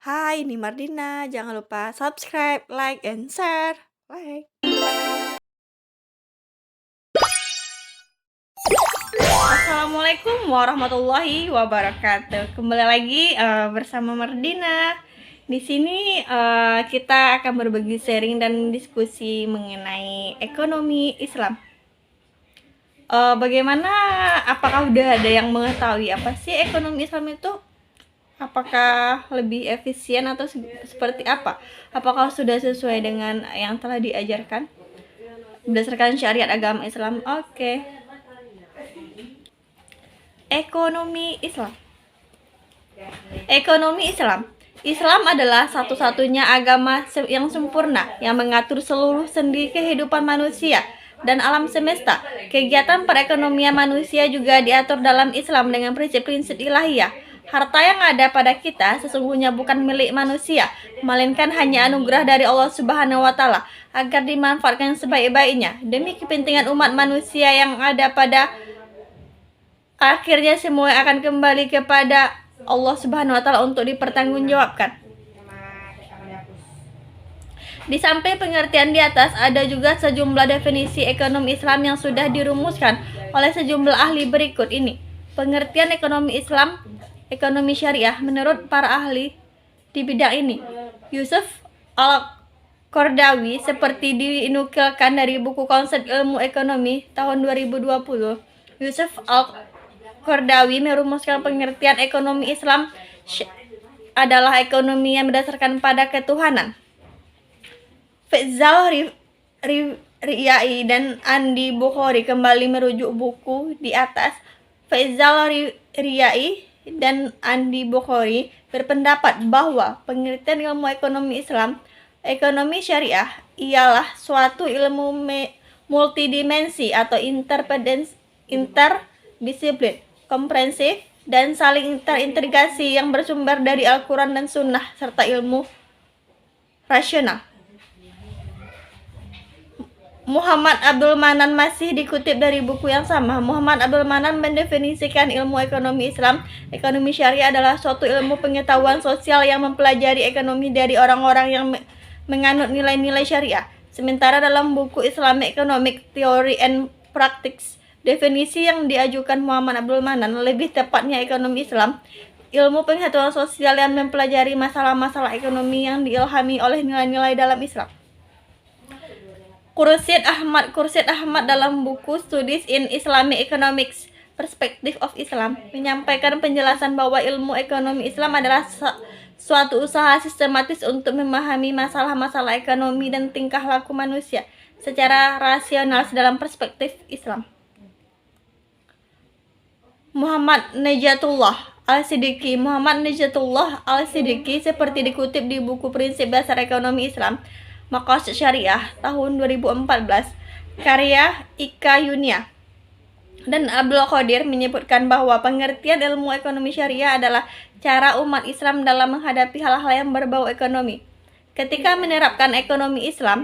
Hai, ini Mardina. Jangan lupa subscribe, like, and share. Like. Assalamualaikum warahmatullahi wabarakatuh. Kembali lagi bersama Mardina. Di sini kita akan berbagi sharing dan diskusi mengenai ekonomi Islam. Bagaimana? Apakah udah ada yang mengetahui apa sih ekonomi Islam itu? Apakah lebih efisien atau seperti apa? Apakah sudah sesuai dengan yang telah diajarkan berdasarkan syariat agama Islam? Oke. Ekonomi Islam. Ekonomi Islam. Islam adalah satu-satunya agama yang sempurna yang mengatur seluruh sendi kehidupan manusia dan alam semesta. Kegiatan perekonomian manusia juga diatur dalam Islam dengan prinsip-prinsip ilahiyah. Harta yang ada pada kita sesungguhnya bukan milik manusia, melainkan hanya anugerah dari Allah Subhanahu wa taala agar dimanfaatkan sebaik-baiknya demi kepentingan umat manusia yang ada pada akhirnya semua akan kembali kepada Allah Subhanahu wa taala untuk dipertanggungjawabkan. Di samping pengertian di atas, ada juga sejumlah definisi ekonomi Islam yang sudah dirumuskan oleh sejumlah ahli berikut ini. Pengertian ekonomi Islam, ekonomi syariah menurut para ahli di bidang ini. Yusuf Al-Qardawi seperti dinukilkan dari buku Konsep Ilmu Ekonomi tahun 2020. Yusuf Al-Qardawi merumuskan pengertian ekonomi Islam adalah ekonomi yang berdasarkan pada ketuhanan. Faisal Riyai dan Andi Bukhari kembali merujuk buku di atas. Faisal Riyai dan Andi Bukhari berpendapat bahwa pengertian ilmu ekonomi Islam, ekonomi syariah, ialah suatu ilmu multidimensi atau interdisiplin, komprehensif, dan saling terintegrasi yang bersumber dari Al-Quran dan Sunnah serta ilmu rasional. Muhammad Abdul Manan masih dikutip dari buku yang sama. Muhammad Abdul Manan mendefinisikan ilmu ekonomi Islam. Ekonomi syariah adalah suatu ilmu pengetahuan sosial yang mempelajari ekonomi dari orang-orang yang menganut nilai-nilai syariah. Sementara dalam buku Islamic Economic Theory and Practice, definisi yang diajukan Muhammad Abdul Manan, lebih tepatnya ekonomi Islam, ilmu pengetahuan sosial yang mempelajari masalah-masalah ekonomi yang diilhami oleh nilai-nilai dalam Islam. Khursyid Ahmad dalam buku Studies in Islamic Economics, Perspective of Islam, menyampaikan penjelasan bahwa ilmu ekonomi Islam adalah suatu usaha sistematis untuk memahami masalah-masalah ekonomi dan tingkah laku manusia secara rasional dalam perspektif Islam. Muhammad Najatullah Al-Siddiqi seperti dikutip di buku Prinsip Dasar Ekonomi Islam, Maqasid Syariah tahun 2014, karya Ika Yunia dan Abdul Qadir menyebutkan bahwa pengertian ilmu ekonomi syariah adalah cara umat Islam dalam menghadapi hal-hal yang berbau ekonomi. Ketika menerapkan ekonomi Islam,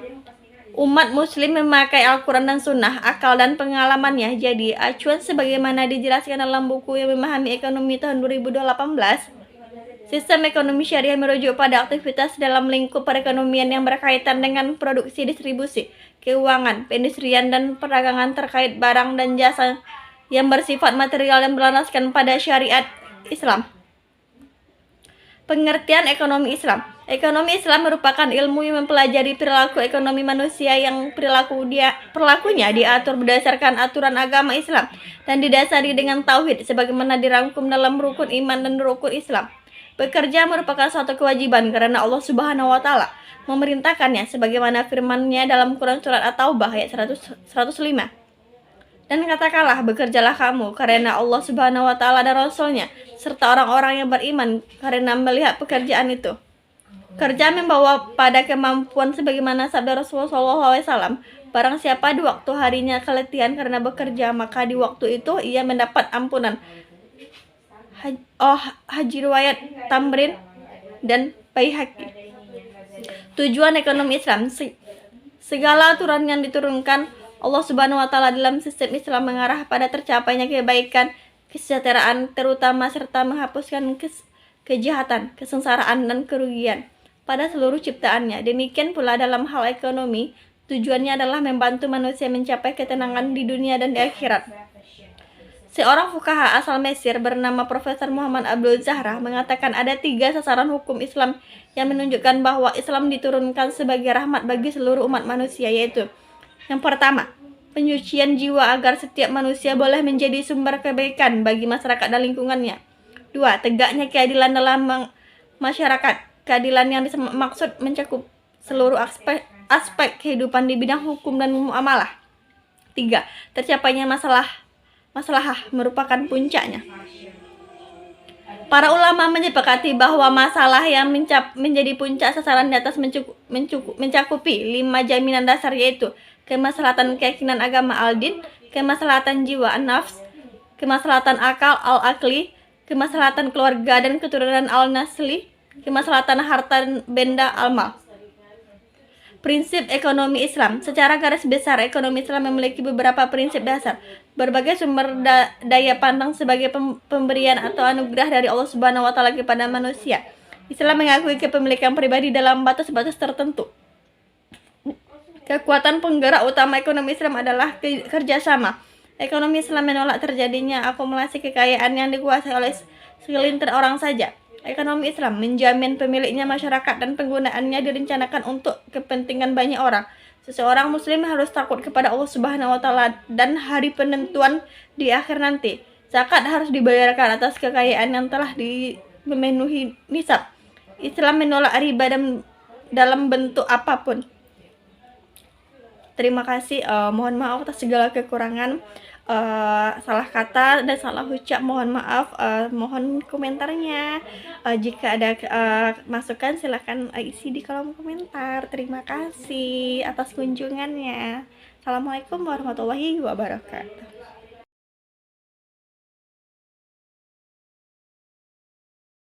umat muslim memakai Al-Quran dan Sunnah, akal dan pengalamannya jadi acuan sebagaimana dijelaskan dalam buku yang memahami ekonomi tahun 2018. Sistem ekonomi syariah merujuk pada aktivitas dalam lingkup perekonomian yang berkaitan dengan produksi, distribusi, keuangan, perindustrian, dan perdagangan terkait barang dan jasa yang bersifat material yang berlandaskan pada syariat Islam. Pengertian ekonomi Islam. Ekonomi Islam merupakan ilmu yang mempelajari perilaku ekonomi manusia yang perilakunya diatur berdasarkan aturan agama Islam dan didasari dengan tauhid sebagaimana dirangkum dalam rukun iman dan rukun Islam. Bekerja merupakan suatu kewajiban karena Allah Subhanahu wa taala memerintahkannya sebagaimana firman-Nya dalam Quran surat At-Taubah ayat 105. Dan katakanlah, bekerjalah kamu karena Allah Subhanahu wa taala dan Rasul-Nya serta orang-orang yang beriman karena melihat pekerjaan itu. Kerja membawa pada kemampuan sebagaimana sabda Rasulullah SAW, barang siapa di waktu harinya keletihan karena bekerja, maka di waktu itu ia mendapat ampunan. Haji riwayat Tamrin dan Baihaqi. Tujuan ekonomi Islam. Segala aturan yang diturunkan Allah Subhanahu wa taala dalam sistem Islam mengarah pada tercapainya kebaikan, kesejahteraan terutama serta menghapuskan kejahatan, kesengsaraan, dan kerugian pada seluruh ciptaannya. Demikian pula dalam hal ekonomi, tujuannya adalah membantu manusia mencapai ketenangan di dunia dan di akhirat. Seorang fuqaha asal Mesir bernama Profesor Muhammad Abdul Zahra mengatakan ada 3 sasaran hukum Islam yang menunjukkan bahwa Islam diturunkan sebagai rahmat bagi seluruh umat manusia, yaitu yang pertama, penyucian jiwa agar setiap manusia boleh menjadi sumber kebaikan bagi masyarakat dan lingkungannya. 2. Tegaknya keadilan dalam masyarakat. Keadilan yang dimaksud mencakup seluruh aspek kehidupan di bidang hukum dan muamalah. 3. Tercapainya masalah merupakan puncaknya. Para ulama menyepakati bahwa masalah yang menjadi puncak sasaran di atas mencakupi 5 jaminan dasar, yaitu kemaslahatan keyakinan agama al-din, kemaslahatan jiwa an-nafs, kemaslahatan akal al-akli, kemaslahatan keluarga dan keturunan al-nasli, kemaslahatan harta benda al-mal. Prinsip ekonomi Islam. Secara garis besar, ekonomi Islam memiliki beberapa prinsip dasar. Berbagai sumber daya pandang sebagai pemberian atau anugerah dari Allah Subhanahu wa taala kepada manusia. Islam mengakui kepemilikan pribadi dalam batas-batas tertentu. Kekuatan penggerak utama ekonomi Islam adalah kerjasama. Ekonomi Islam menolak terjadinya akumulasi kekayaan yang dikuasai oleh segelintir orang saja. Ekonomi Islam menjamin pemiliknya masyarakat dan penggunaannya direncanakan untuk kepentingan banyak orang. Seseorang muslim harus takut kepada Allah Subhanahu wa taala dan hari penentuan di akhir nanti. Zakat harus dibayarkan atas kekayaan yang telah memenuhi nisab. Islam menolak riba dalam bentuk apapun. Terima kasih, mohon maaf atas segala kekurangan, salah kata dan salah ucap, mohon maaf. Mohon komentarnya, jika ada masukan silahkan isi di kolom komentar. Terima kasih atas kunjungannya. Assalamualaikum warahmatullahi wabarakatuh.